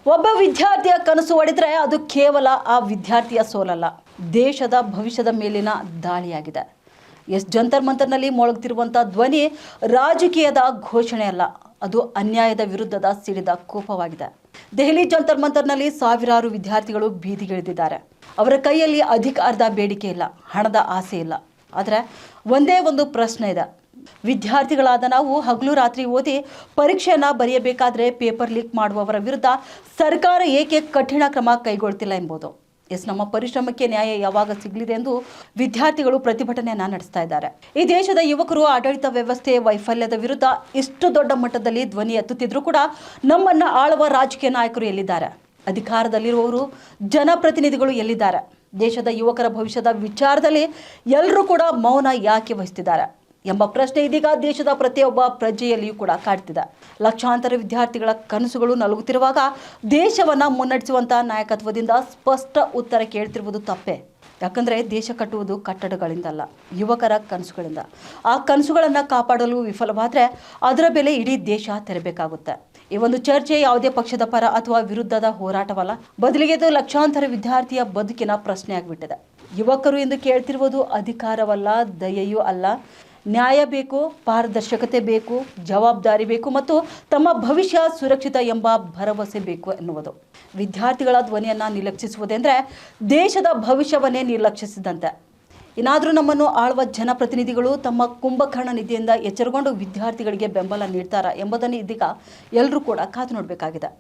ಒಬ್ಬ ವಿದ್ಯಾರ್ಥಿಯ ಕನಸು ಒಡೆದ್ರೆ ಅದು ಕೇವಲ ಆ ವಿದ್ಯಾರ್ಥಿಯ ಸೋಲಲ್ಲ, ದೇಶದ ಭವಿಷ್ಯದ ಮೇಲಿನ ದಾಳಿಯಾಗಿದೆ. ಜಂತರ್ ಮಂತರ್ನಲ್ಲಿ ಮೊಳಗುತ್ತಿರುವಂಥ ಧ್ವನಿ ರಾಜಕೀಯದ ಘೋಷಣೆ ಅಲ್ಲ, ಅದು ಅನ್ಯಾಯದ ವಿರುದ್ಧದ ಸಿಡಿದ ಕೋಪವಾಗಿದೆ. ದೆಹಲಿ ಜಂತರ್ ಮಂತರ್ನಲ್ಲಿ ಸಾವಿರಾರು ವಿದ್ಯಾರ್ಥಿಗಳು ಬೀದಿಗಿಳಿದಿದ್ದಾರೆ. ಅವರ ಕೈಯಲ್ಲಿ ಅಧಿಕಾರದ ಬೇಡಿಕೆ ಇಲ್ಲ, ಹಣದ ಆಸೆ ಇಲ್ಲ. ಆದರೆ ಒಂದೇ ಒಂದು ಪ್ರಶ್ನೆ ಇದೆ. ವಿದ್ಯಾರ್ಥಿಗಳಾದ ನಾವು ಹಗಲು ರಾತ್ರಿ ಓದಿ ಪರೀಕ್ಷೆಯನ್ನು ಬರೆಯಬೇಕಾದ್ರೆ ಪೇಪರ್ ಲೀಕ್ ಮಾಡುವವರ ವಿರುದ್ಧ ಸರ್ಕಾರ ಏಕೆ ಕಠಿಣ ಕ್ರಮ ಕೈಗೊಳ್ತಿಲ್ಲ ಎಂಬುದು. ನಮ್ಮ ಪರಿಶ್ರಮಕ್ಕೆ ನ್ಯಾಯ ಯಾವಾಗ ಸಿಗಲಿದೆ ಎಂದು ವಿದ್ಯಾರ್ಥಿಗಳು ಪ್ರತಿಭಟನೆಯನ್ನ ನಡೆಸ್ತಾ ಇದ್ದಾರೆ. ಈ ದೇಶದ ಯುವಕರು ಆಡಳಿತ ವ್ಯವಸ್ಥೆ ವೈಫಲ್ಯದ ವಿರುದ್ಧ ಇಷ್ಟು ದೊಡ್ಡ ಮಟ್ಟದಲ್ಲಿ ಧ್ವನಿ ಎತ್ತುತ್ತಿದ್ರೂ ಕೂಡ ನಮ್ಮನ್ನ ಆಳುವ ರಾಜಕೀಯ ನಾಯಕರು ಎಲ್ಲಿದ್ದಾರೆ? ಅಧಿಕಾರದಲ್ಲಿರುವವರು, ಜನಪ್ರತಿನಿಧಿಗಳು ಎಲ್ಲಿದ್ದಾರೆ? ದೇಶದ ಯುವಕರ ಭವಿಷ್ಯದ ವಿಚಾರದಲ್ಲಿ ಎಲ್ಲರೂ ಕೂಡ ಮೌನ ಯಾಕೆ ವಹಿಸ್ತಿದ್ದಾರೆ ಎಂಬ ಪ್ರಶ್ನೆ ಇದೀಗ ದೇಶದ ಪ್ರತಿಯೊಬ್ಬ ಪ್ರಜೆಯಲ್ಲಿಯೂ ಕೂಡ ಕಾಡ್ತಿದೆ. ಲಕ್ಷಾಂತರ ವಿದ್ಯಾರ್ಥಿಗಳ ಕನಸುಗಳು ನಲುಗುತ್ತಿರುವಾಗ ದೇಶವನ್ನು ಮುನ್ನಡೆಸುವಂಥ ನಾಯಕತ್ವದಿಂದ ಸ್ಪಷ್ಟ ಉತ್ತರ ಕೇಳ್ತಿರುವುದು ತಪ್ಪೇ. ಯಾಕಂದರೆ ದೇಶ ಕಟ್ಟುವುದು ಕಟ್ಟಡಗಳಿಂದಲ್ಲ, ಯುವಕರ ಕನಸುಗಳಿಂದ. ಆ ಕನಸುಗಳನ್ನು ಕಾಪಾಡಲು ವಿಫಲವಾದರೆ ಅದರ ಬೆಲೆ ಇಡೀ ದೇಶ ತೆರಬೇಕಾಗುತ್ತೆ. ಈ ಒಂದು ಚರ್ಚೆ ಯಾವುದೇ ಪಕ್ಷದ ಪರ ಅಥವಾ ವಿರುದ್ಧದ ಹೋರಾಟವಲ್ಲ, ಬದಲಿಗೆ ಇದು ಲಕ್ಷಾಂತರ ವಿದ್ಯಾರ್ಥಿಯ ಬದುಕಿನ ಪ್ರಶ್ನೆ ಆಗಿಬಿಟ್ಟಿದೆ. ಯುವಕರು ಎಂದು ಕೇಳ್ತಿರುವುದು ಅಧಿಕಾರವಲ್ಲ, ದಯೆಯೂ ಅಲ್ಲ. ನ್ಯಾಯ ಬೇಕು, ಪಾರದರ್ಶಕತೆ ಬೇಕು, ಜವಾಬ್ದಾರಿ ಬೇಕು ಮತ್ತು ತಮ್ಮ ಭವಿಷ್ಯ ಸುರಕ್ಷಿತ ಎಂಬ ಭರವಸೆ ಬೇಕು ಎನ್ನುವುದು. ವಿದ್ಯಾರ್ಥಿಗಳ ಧ್ವನಿಯನ್ನು ನಿರ್ಲಕ್ಷಿಸುವುದೆಂದರೆ ದೇಶದ ಭವಿಷ್ಯವನ್ನೇ ನಿರ್ಲಕ್ಷಿಸಿದಂತೆ. ಏನಾದರೂ ನಮ್ಮನ್ನು ಆಳುವ ಜನಪ್ರತಿನಿಧಿಗಳು ತಮ್ಮ ಕುಂಭಕರ್ಣ ನಿಧಿಯಿಂದ ಎಚ್ಚರಗೊಂಡು ವಿದ್ಯಾರ್ಥಿಗಳಿಗೆ ಬೆಂಬಲ ನೀಡ್ತಾರಾ ಎಂಬುದನ್ನು ಇದೀಗ ಎಲ್ಲರೂ ಕೂಡ ಕಾದು ನೋಡಬೇಕಾಗಿದೆ.